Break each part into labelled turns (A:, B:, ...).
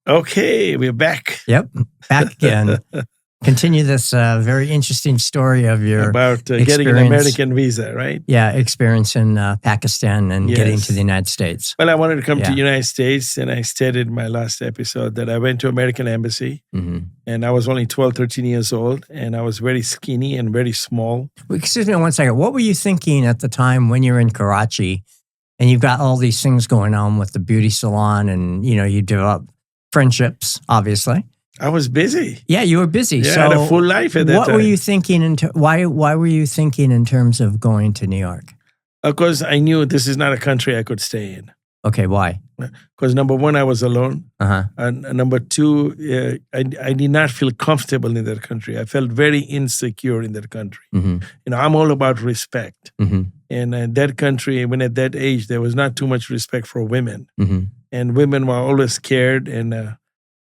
A: Okay, we're back.
B: Yep, back again. Continue this very interesting story of your
A: about getting an American visa, right?
B: Yeah, experience in Pakistan and getting to the
A: Yes.
B: United States.
A: Well, I wanted to come to
B: Yeah.
A: the United States, and I stated in my last episode that I went to American Embassy, and I was only 12, 13 years old, and I was very skinny and very small.
B: Excuse me one second. What were you thinking at the time when you're in Karachi and you've got all these things going on with the beauty salon and, you develop friendships, obviously?
A: I was busy.
B: Yeah, you were busy.
A: Yeah,
B: so
A: I had a full life at that
B: what
A: time.
B: were you thinking? Why were you thinking in terms of going to New York?
A: Because I knew this is not a country I could stay in.
B: Okay, why?
A: Because number one, I was alone. And number two, I did not feel comfortable in that country. I felt very insecure in that country. I'm all about respect. And in that country, when at that age, there was not too much respect for women. And women were always scared. And,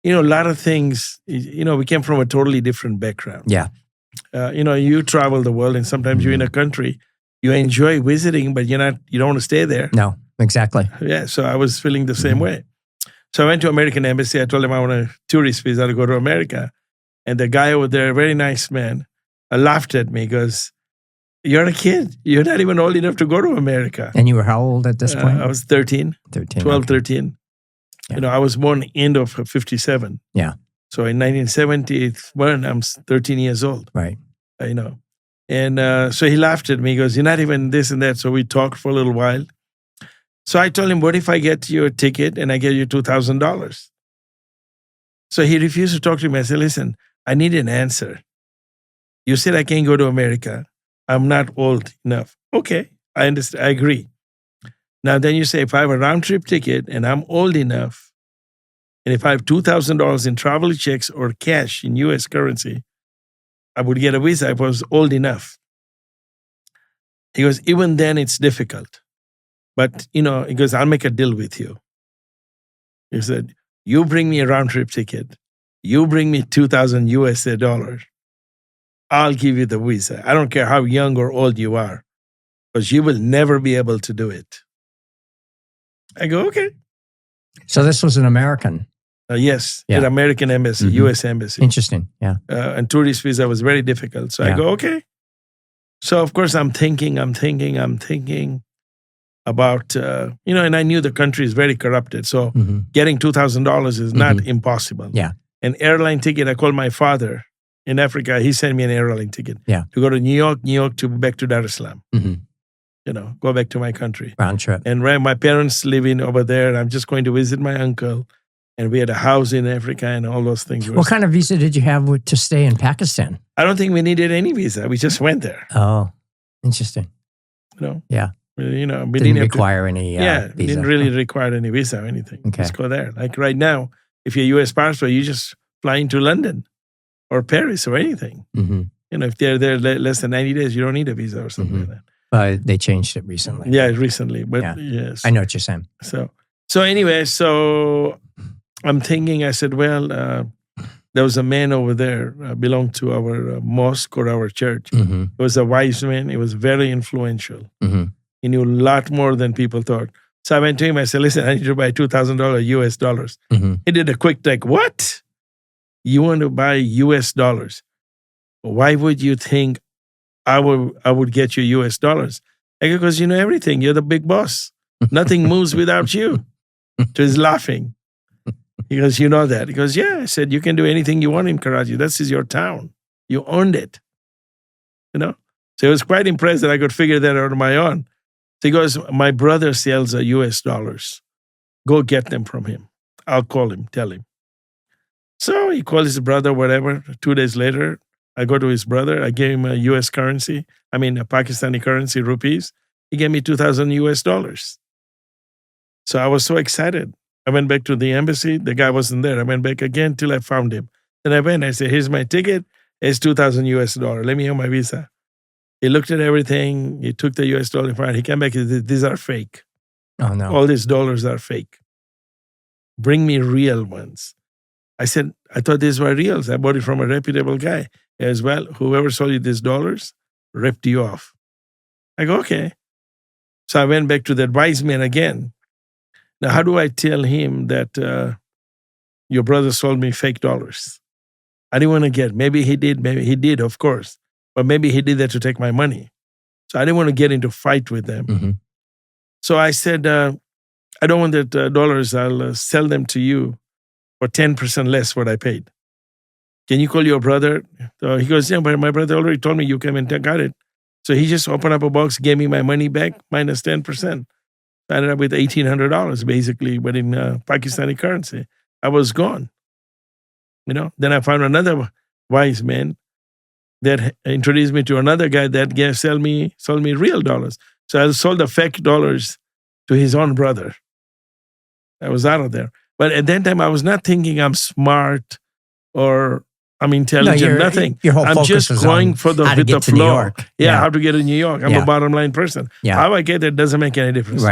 A: a lot of things, we came from a totally different background.
B: Yeah.
A: You travel the world, and sometimes you're in a country, you enjoy visiting, but you don't want to stay there.
B: No, exactly.
A: Yeah, so I was feeling the same way. So I went to American Embassy. I told him I want a tourist visa to go to America. And the guy over there, a very nice man, laughed at me. He goes, "You're a kid. You're not even old enough to go to America."
B: And you were how old at this point?
A: I was 13. 12, 13.
B: Yeah.
A: I was born end of 57.
B: Yeah.
A: So in 1971, I'm 13 years old.
B: Right.
A: And so he laughed at me. He goes, "You're not even this and that." So we talked for a little while. So I told him, "What if I get you a ticket and I get you $2,000? So he refused to talk to me. I said, "Listen, I need an answer. You said I can't go to America. I'm not old enough." Okay, I understand. I agree. Now then you say, if I have a round trip ticket and I'm old enough, and if I have $2,000 in travel checks or cash in US currency, I would get a visa if I was old enough. He goes, "Even then it's difficult. But, he goes, I'll make a deal with you." He said, "You bring me a round trip ticket. You bring me 2,000 USA dollars. I'll give you the visa. I don't care how young or old you are, because you will never be able to do it." I go, "Okay."
B: So this was an American.
A: Yes,
B: Yeah.
A: at American Embassy, US Embassy.
B: Interesting. Yeah.
A: And tourist visa was very difficult. So I
B: Yeah.
A: go, "Okay." So of course I'm thinking about, and I knew the country is very corrupted. So getting $2,000 is not impossible.
B: Yeah.
A: An airline ticket, I called my father in Africa. He sent me an airline ticket to go to New York to back to Dar es Salaam. Go back to my country.
B: Round trip.
A: And my parents living over there. I'm just going to visit my uncle. And we had a house in Africa and all those things.
B: What kind of visa did you have to stay in Pakistan?
A: I don't think we needed any visa. We just went there.
B: Oh, interesting.
A: We
B: Yeah.
A: didn't
B: require any visa.
A: Didn't really require any visa or anything.
B: Okay.
A: Just go there. Like right now, if you're a U.S. passport, you just fly into London or Paris or anything. If they're there less than 90 days, you don't need a visa or something like that.
B: They changed it recently.
A: Yeah, recently. But
B: Yeah.
A: yes.
B: I know what you're saying.
A: So anyway, I'm thinking, I said, well, there was a man over there, belonged to our mosque or our church. He was a wise man. He was very influential. He knew a lot more than people thought. So I went to him. I said, "Listen, I need to buy $2,000 US dollars." He did a quick take. "What? You want to buy US dollars? Why would you think I would get you US dollars?" I go, "Because you know everything. You're the big boss. Nothing moves without you." So he's laughing. He goes, "You know that?" He goes, "Yeah." I said, "You can do anything you want in Karachi. This is your town. You owned it." So he was quite impressed that I could figure that out on my own. So he goes, "My brother sells US dollars. Go get them from him. I'll call him, tell him." So he called his brother, whatever. 2 days later, I go to his brother. I gave him a US currency. I mean, a Pakistani currency, rupees. He gave me 2,000 US dollars. So I was so excited. I went back to the embassy. The guy wasn't there. I went back again till I found him. Then I went. I said, "Here's my ticket. It's 2,000 US dollars. Let me have my visa." He looked at everything. He took the US dollar. He came back. He said, "These are fake.
B: Oh, no.
A: All these dollars are fake. Bring me real ones." I said, "I thought these were reals. I bought it from a reputable guy." As well, "Whoever sold you these dollars ripped you off." I go, "Okay." So I went back to that wise man again. Now, how do I tell him that your brother sold me fake dollars. I didn't want to get, maybe he did, of course, but maybe he did that to take my money. So I didn't want to get into a fight with them.
B: Mm-hmm.
A: So I said, I don't want that dollars. I'll sell them to you for 10% less what I paid. Can you call your brother? So he goes, yeah, but my brother already told me you came and got it. So he just opened up a box, gave me my money back minus 10%. I ended up with $1,800 basically, but in Pakistani currency. I was gone. Then I found another wise man that introduced me to another guy that sold me real dollars. So I sold the fake dollars to his own brother. I was out of there. But at that time, I was not thinking I'm smart or I'm intelligent, nothing.
B: Your whole
A: I'm
B: focus
A: just
B: was
A: going
B: on
A: with
B: how to
A: the
B: get to New
A: flow.
B: York.
A: Yeah, how to get to New York. I'm
B: Yeah.
A: a bottom line person.
B: Yeah.
A: How I get there doesn't make any difference.
B: Right.